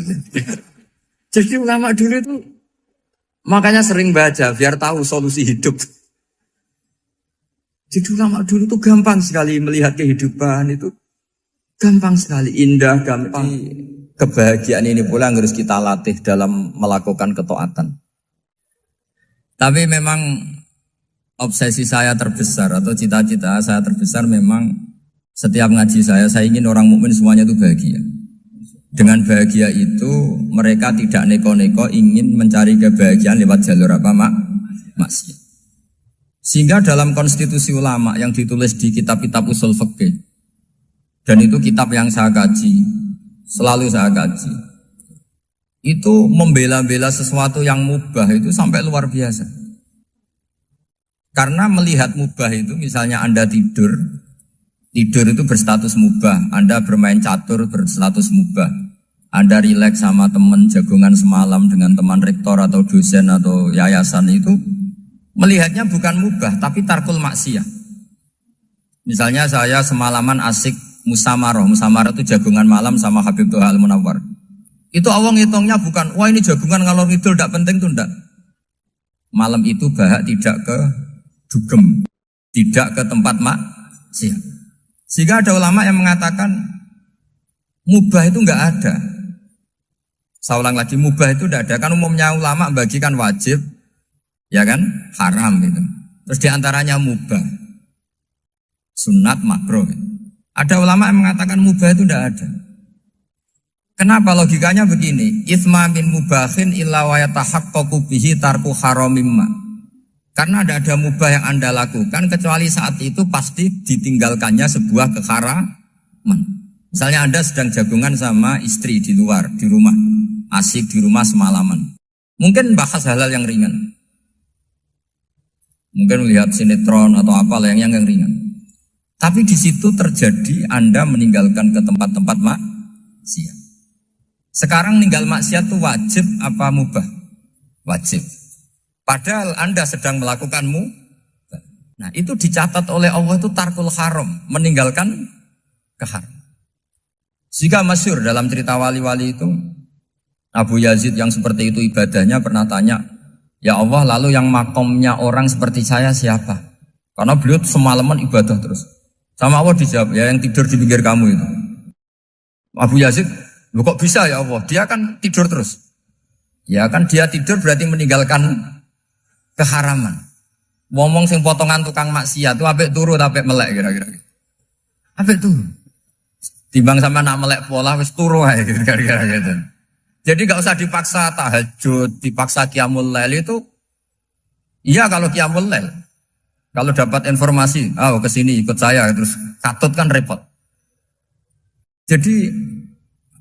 Jadi ulama dulu itu, makanya sering baca biar tahu solusi hidup. Jadi ulama dulu itu gampang sekali melihat kehidupan itu. Gampang sekali, indah, gampang. Kebahagiaan ini pula yang harus kita latih dalam melakukan ketaatan. Tapi memang obsesi saya terbesar atau cita-cita saya terbesar memang setiap ngaji saya ingin orang mukmin semuanya itu bahagia. Dengan bahagia itu mereka tidak neko-neko ingin mencari kebahagiaan lewat jalur apa maksiat. Sehingga dalam konstitusi ulama yang ditulis di kitab-kitab usul fikih, dan itu kitab yang saya kaji, selalu saya kaji. Itu membela-bela sesuatu yang mubah itu sampai luar biasa. Karena melihat mubah itu, misalnya Anda tidur itu berstatus mubah. Anda bermain catur berstatus mubah. Anda rileks sama teman jagungan semalam dengan teman rektor atau dosen atau yayasan itu, melihatnya bukan mubah, tapi tarkul maksiyah. Misalnya saya semalaman asik Musamarah itu jagungan malam sama Habib Toha Al-Munawwar. Itu awang hitungnya bukan, wah ini jagungan ngalor ngidul tidak penting tuh enggak. Malam itu bahak tidak ke dugem, tidak ke tempat maksiat. Sehingga ada ulama yang mengatakan mubah itu enggak ada. Saya ulang lagi, mubah itu enggak ada. Kan umumnya ulama bagikan wajib, ya kan, haram itu. Terus diantaranya mubah, sunat, makruh. Ada ulama yang mengatakan mubah itu tidak ada. Kenapa? Logikanya begini. Itsma min mubahin illa wa yatahaqqaqu bihi tarku haramimma. Karena tidak ada mubah yang Anda lakukan kecuali saat itu pasti ditinggalkannya sebuah keharaman. Misalnya Anda sedang jagungan sama istri di luar, di rumah. Asik di rumah semalaman. Mungkin bahas hal-hal yang ringan. Mungkin melihat sinetron atau apalah yang ringan. Tapi di situ terjadi Anda meninggalkan ke tempat-tempat maksiat. Sekarang ninggal maksiat itu wajib apa mubah? Wajib. Padahal Anda sedang melakukan mubah. Nah itu dicatat oleh Allah itu tarkul haram, meninggalkan keharam. Jika masyhur dalam cerita wali-wali itu, Abu Yazid yang seperti itu ibadahnya pernah tanya, ya Allah lalu yang makomnya orang seperti saya siapa? Karena beliau semalaman ibadah terus. Sama Allah dijawab, ya yang tidur di pinggir kamu itu. Abu Yazid, loh kok bisa ya Allah? Dia kan tidur terus. Ya kan dia tidur berarti meninggalkan keharaman. Ngomong sing potongan tukang maksiat itu apik turu apik melek kira-kira. Apik turu. Timbang sama nak melek pola wis turu ae kira-kira gitu. Jadi enggak usah dipaksa tahajud, dipaksa qiyamul lail itu. Iya kalau qiyamul lail. Kalau dapat informasi, kesini ikut saya, terus katut kan repot. Jadi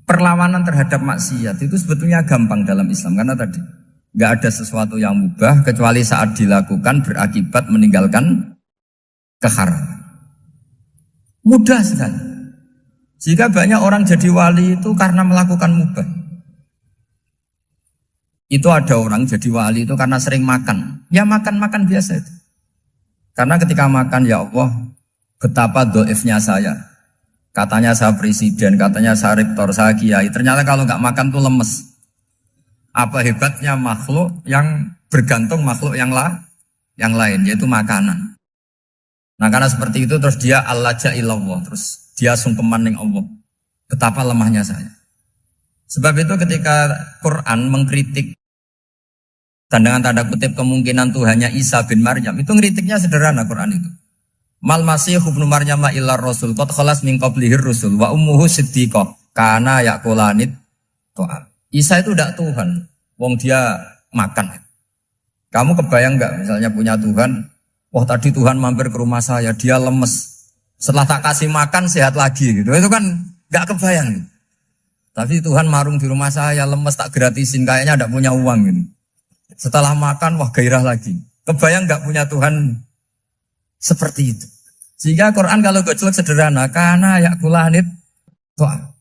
perlawanan terhadap maksiat itu sebetulnya gampang dalam Islam. Karena tadi, nggak ada sesuatu yang mubah, kecuali saat dilakukan berakibat meninggalkan keharaman. Mudah sekali. Jika banyak orang jadi wali itu karena melakukan mubah. Itu ada orang jadi wali itu karena sering makan. Ya makan-makan biasa itu. Karena ketika makan, ya Allah, betapa doifnya saya. Katanya saya presiden, katanya saya rektor, saya kiai. Ternyata kalau nggak makan tuh lemes. Apa hebatnya makhluk yang bergantung makhluk yang lain, yaitu makanan. Nah karena seperti itu terus dia al-laja ilallah, terus dia sungkeman ning Allah. Betapa lemahnya saya. Sebab itu ketika Quran mengkritik dan dengan tanda kutip kemungkinan Tuhannya Isa bin Maryam, itu ngeritiknya sederhana Quran itu. Mal masih ibnu Maryam illar rasul qad khalas min qablihir rusul wa ummuhu siddiqah kana yaqulanit to'am. Isa itu tidak Tuhan, wong dia makan. Kamu kebayang enggak misalnya punya Tuhan, wah tadi Tuhan mampir ke rumah saya, dia lemes. Setelah tak kasih makan sehat lagi gitu. Itu kan enggak kebayang. Gitu. Tapi Tuhan marung di rumah saya, lemes tak gratisin, kayaknya enggak punya uang gitu. Setelah makan wah gairah lagi. Kebayang enggak punya Tuhan seperti itu. Sehingga Quran kalau gojlok sederhana, karena yakulanit to'am.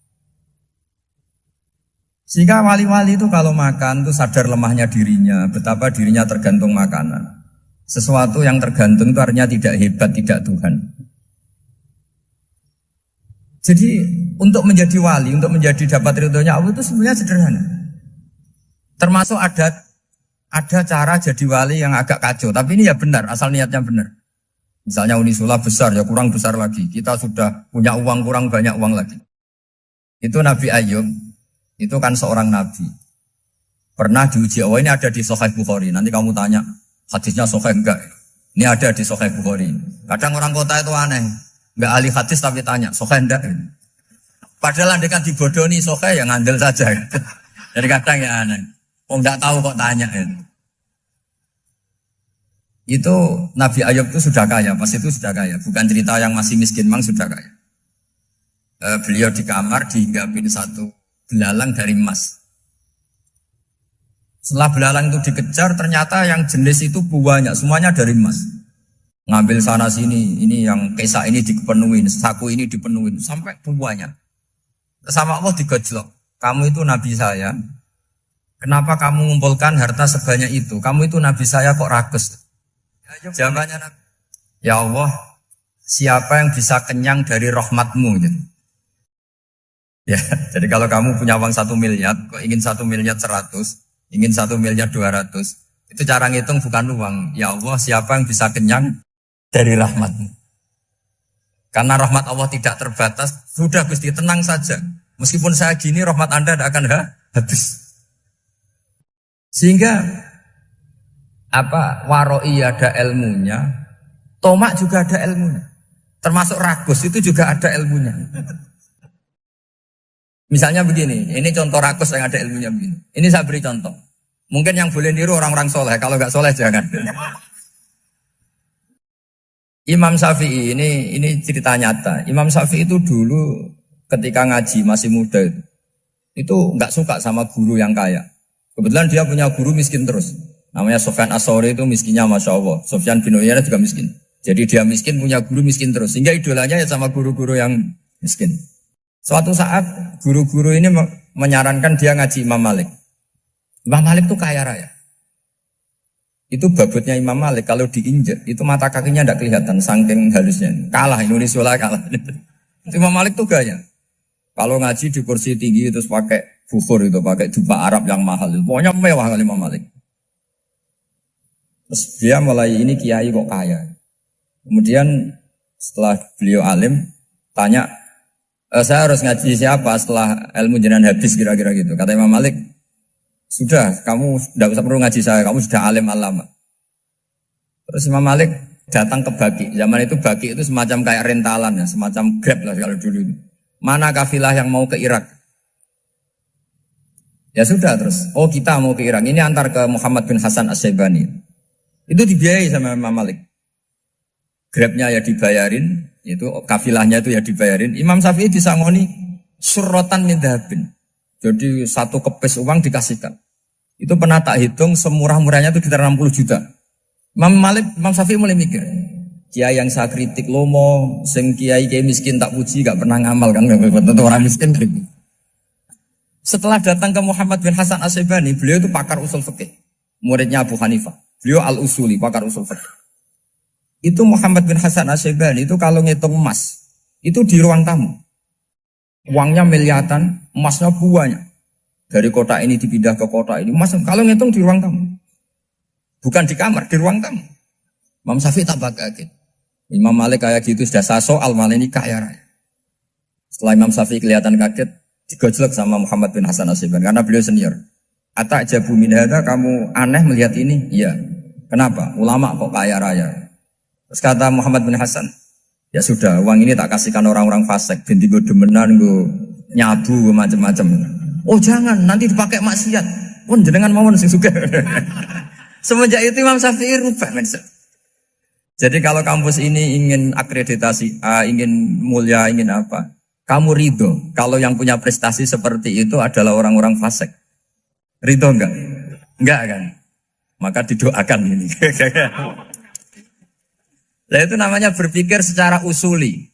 Sehingga wali-wali itu kalau makan itu sadar lemahnya dirinya, betapa dirinya tergantung makanan. Sesuatu yang tergantung itu artinya tidak hebat, tidak Tuhan. Jadi untuk menjadi wali, untuk menjadi dapat ridhonya Allah itu sebenarnya sederhana. Termasuk ada cara jadi wali yang agak kacau, tapi ini ya benar, asal niatnya benar. Misalnya Unisula besar, ya kurang besar lagi. Kita sudah punya uang, kurang banyak uang lagi. Itu Nabi Ayub, itu kan seorang nabi. Pernah diuji, oh ini ada di Sahih Bukhari. Nanti kamu tanya, hadisnya Sahih enggak? Ini ada di Sahih Bukhari. Kadang orang kota itu aneh. Enggak ahli hadis tapi tanya, Sahih enggak? Padahal andai kan dibodohi Sahih, ya ngandel saja. Jadi kadang ya aneh. Oh enggak tahu kok tanya. Itu Nabi Ayub itu sudah kaya, pas itu sudah kaya. Bukan cerita yang masih miskin, memang sudah kaya. Beliau di kamar dihinggapin satu belalang dari emas. Setelah belalang itu dikejar, ternyata yang jenis itu banyak, semuanya dari emas. Ngambil sana sini, ini yang kesa ini dipenuhin, saku ini dipenuhin, sampai banyak. Sama Allah digojlok. Kamu itu Nabi saya. Kenapa kamu mengumpulkan harta sebanyak itu? Kamu itu Nabi saya kok rakus? Jawabannya, ya Allah, siapa yang bisa kenyang dari rahmatmu? Gitu. Ya, jadi kalau kamu punya uang 1 miliar, kok ingin 1 miliar 100, ingin 1 miliar 200, itu cara ngitung bukan uang. Ya Allah, siapa yang bisa kenyang dari rahmatmu? Karena rahmat Allah tidak terbatas, sudah Gusti tenang saja. Meskipun saya gini, rahmat Anda tidak akan habis. Sehingga waroi ada ilmunya, tomak juga ada ilmunya. Termasuk ragus itu juga ada ilmunya. Misalnya begini, ini contoh ragus yang ada ilmunya begini. Ini saya beri contoh. Mungkin yang boleh niru orang-orang soleh, kalau nggak soleh jangan. Imam Syafi'i ini cerita nyata. Imam Syafi'i itu dulu ketika ngaji masih muda itu nggak suka sama guru yang kaya. Kebetulan dia punya guru miskin terus. Namanya Sufyan As-Tsauri itu miskinnya Masya Allah. Sufyan bin Uyainah juga miskin. Jadi dia miskin punya guru miskin terus. Sehingga idolanya ya sama guru-guru yang miskin. Suatu saat guru-guru ini menyarankan dia ngaji Imam Malik. Imam Malik itu kaya raya. Itu babutnya Imam Malik kalau diinjek itu mata kakinya tidak kelihatan saking halusnya. Kalah Indonesia kalah. Imam Malik tuh gaya. Kalau ngaji di kursi tinggi terus pakai bukhur itu, pakai jubah Arab yang mahal. Pokoknya mewah kali Imam Malik. Terus dia mulai ini kiai kok kaya. Kemudian setelah beliau alim tanya, saya harus ngaji siapa setelah ilmu jenengan habis kira-kira gitu. Kata Imam Malik, sudah kamu tidak usah perlu ngaji saya, kamu sudah alim alama. Terus Imam Malik datang ke Baki. Zaman itu Baki itu semacam kayak rentalan ya, semacam Grab lah kalau dulu. Mana kafilah yang mau ke Irak? Ya sudah terus. Oh kita mau ke Irak. Ini antar ke Muhammad bin Hasan As-Syaibani. Itu dibiayai sama Imam Malik. Grabnya ya dibayarin, itu kafilahnya itu ya dibayarin. Imam Syafi'i disangoni surrotan min dhahabin. Jadi satu kepes uang dikasihkan. Itu pernah tak hitung semurah-murahnya itu sekitar 60 juta. Imam Syafi'i mulai mikir, kiai yang saya kritik lomo, sing kiai miskin tak puji, gak pernah ngamal kan, tentu orang miskin. Setelah datang ke Muhammad bin Hasan As-Syaibani, beliau itu pakar usul fikih, muridnya Abu Hanifah. Beliau al-usuli, pakar usul fikih. Itu Muhammad bin Hasan As-Syaibani itu kalau ngitung emas, itu di ruang tamu. Uangnya miliaran, emasnya banyak. Dari kota ini dipindah ke kota ini. Mas, kalau ngitung di ruang tamu. Bukan di kamar, di ruang tamu. Imam Syafi'i tambah kaget. Imam Malik kayak gitu sudah saso, Al-Malik ini kaya raya. Setelah Imam Syafi'i kelihatan kaget, digojlok sama Muhammad bin Hasan Asy'ibani karena beliau senior. Ata'jabu min hadza, kamu aneh melihat ini? Iya. Kenapa? Ulama kok kaya raya. Terus kata Muhammad bin Hasan, ya sudah, uang ini tak kasihkan orang-orang fasik, binti gue demenan, gue nyabu, gue macam-macam. Oh jangan, nanti dipakai maksiat. Pun jenengan mawon sing suka. Semenjak itu Imam Syafi'i rubah mindset. Jadi kalau kampus ini ingin akreditasi A, ingin mulia, ingin apa, kamu ridho kalau yang punya prestasi seperti itu adalah orang-orang fasik. Ridho enggak? Enggak kan? Maka didoakan ini. Nah itu namanya berpikir secara usuli.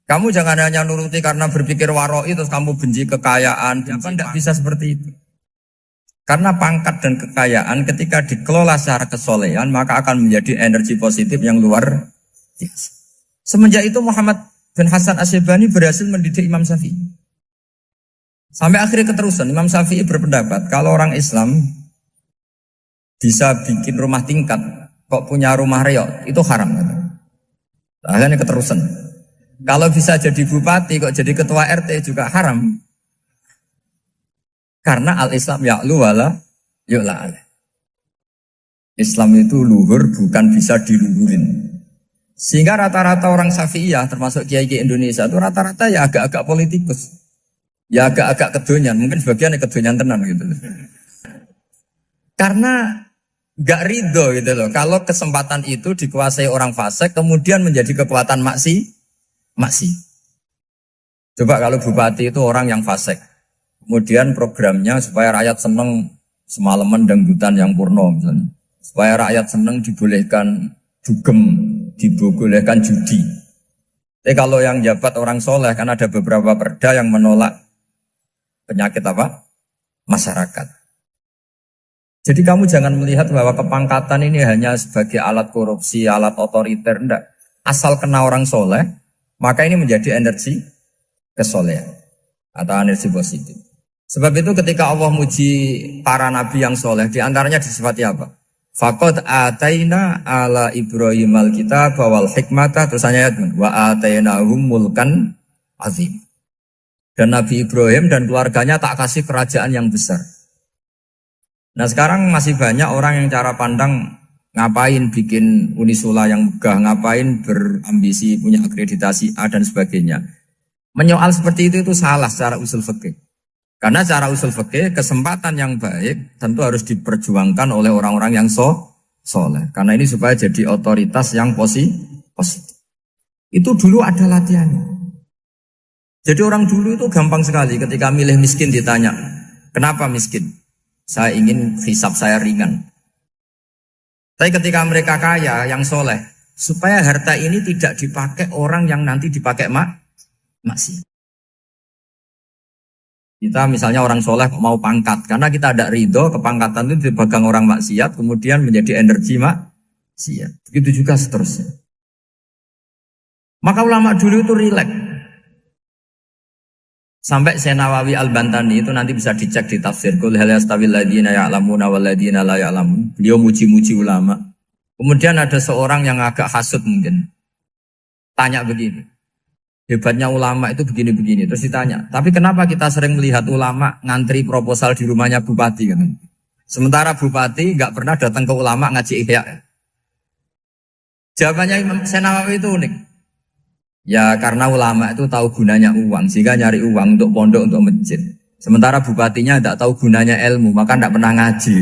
Kamu jangan hanya nuruti karena berpikir waroi terus kamu benci kekayaan. Apa enggak bisa seperti itu? Karena pangkat dan kekayaan ketika dikelola secara kesolehan maka akan menjadi energi positif yang luar biasa. Semenjak itu Muhammad bin Hasan Asy'ibani berhasil mendidik Imam Syafi'i. Sampai akhirnya keterusan Imam Syafi'i berpendapat kalau orang Islam bisa bikin rumah tingkat kok punya rumah reok itu haram. Akhirnya keterusan. Kalau bisa jadi bupati kok jadi ketua RT juga haram. Karena al-Islam ya'lu wala yu'la alaih. Islam itu luhur bukan bisa diluhurin. Sehingga rata-rata orang Syafi'iyah termasuk kiai-kiai Indonesia itu rata-rata ya agak-agak politikus. Ya agak-agak kedonyan, mungkin sebagian kedonyan tenan gitu. Karena gak ridho gitu loh. Kalau kesempatan itu dikuasai orang fasik kemudian menjadi kekuatan maksi. Coba kalau bupati itu orang yang fasik. Kemudian programnya supaya rakyat seneng semalaman dangdutan yang purno misalnya. Supaya rakyat seneng dibolehkan dugem, dibolehkan judi. Tapi kalau yang jabat orang soleh kan ada beberapa perda yang menolak penyakit apa? Masyarakat. Jadi kamu jangan melihat bahwa kepangkatan ini hanya sebagai alat korupsi, alat otoriter, enggak. Asal kena orang soleh, maka ini menjadi energi kesolehan atau energi positif. Sebab itu ketika Allah muji para nabi yang soleh, diantaranya disifati apa? Faqad ataina ala Ibrahim al-kitab wal hikmata, terusannya wa atainahum mulkan azim. Dan Nabi Ibrahim dan keluarganya tak kasih kerajaan yang besar. Nah sekarang masih banyak orang yang cara pandang ngapain bikin unisula yang megah, ngapain berambisi punya akreditasi A dan sebagainya. Menyoal seperti itu salah secara usul fikih. Karena secara usul fikih kesempatan yang baik tentu harus diperjuangkan oleh orang-orang yang soleh. Karena ini supaya jadi otoritas yang positif. Itu dulu ada latihannya. Jadi orang dulu itu gampang sekali ketika milih miskin ditanya, kenapa miskin? Saya ingin hisab saya ringan. Tapi ketika mereka kaya, yang soleh, supaya harta ini tidak dipakai orang yang nanti dipakai maksiat. Kita misalnya orang soleh mau pangkat, karena kita ada ridho, kepangkatan itu dipegang orang maksiat, kemudian menjadi energi maksiat. Begitu juga seterusnya. Maka ulama dulu itu rileks. Sampai Syekh Nawawi Al-Bantani itu nanti bisa dicek di tafsir. Qul hal yastawil ladzina ya'lamuna wal ladzina la ya'lamun. Beliau muji-muji ulama. Kemudian ada seorang yang agak hasud mungkin. Tanya begini. Hebatnya ulama itu begini-begini. Terus ditanya, tapi kenapa kita sering melihat ulama ngantri proposal di rumahnya bupati? Kan? Sementara bupati nggak pernah datang ke ulama ngaji ihya. Jawabannya Imam Syekh Nawawi itu unik. Ya karena ulama itu tahu gunanya uang, sehingga nyari uang untuk pondok, untuk masjid. Sementara bupatinya tidak tahu gunanya ilmu, maka tidak pernah ngaji.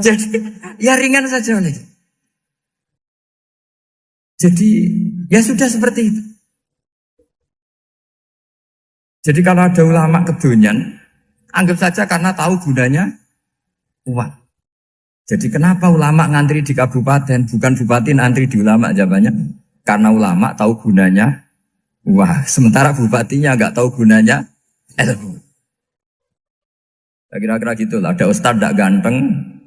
Jadi ya ringan saja. Jadi ya sudah seperti itu. Jadi kalau ada ulama kedonyan, anggap saja karena tahu gunanya uang. Jadi kenapa ulama ngantri di kabupaten, bukan bupati ngantri di ulama? Jawabannya, karena ulama tahu gunanya uang. Sementara bupatinya nggak tahu gunanya ilmu. Kira-kira gitu lah. Ada ustadz tidak ganteng,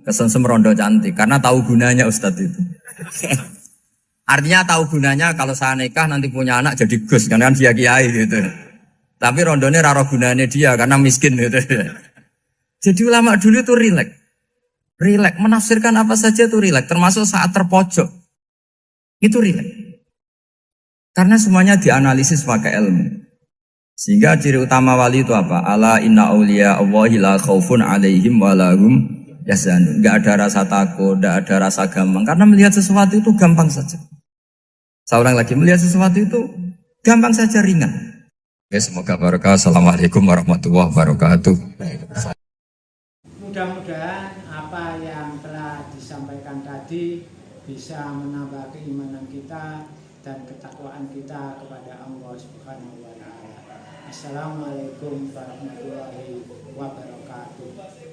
kesensem rondo cantik, karena tahu gunanya ustadz itu. Artinya tahu gunanya kalau saya nikah nanti punya anak jadi gus, karena kan dia kiai gitu. Tapi rondone raro gunanya dia karena miskin gitu. Jadi ulama dulu itu rileks. Rileks menafsirkan apa saja itu rileks, termasuk saat terpojok. Itu rileks. Karena semuanya dianalisis pakai ilmu. Sehingga ciri utama wali itu apa? Ala inna awliya Allahi la khaufun alaihim walahum yahzanun. Enggak ada rasa takut, enggak ada rasa gampang. Karena melihat sesuatu itu gampang saja. Saya ulang lagi, melihat sesuatu itu gampang saja, ringan. Oke, semoga barokah. Assalamualaikum warahmatullahi wabarakatuh. Mudah-mudahan apa yang telah disampaikan tadi bisa menambah keimanan kita dan ketakwaan kita kepada Allah Subhanahu wa taala. Assalamualaikum warahmatullahi wabarakatuh.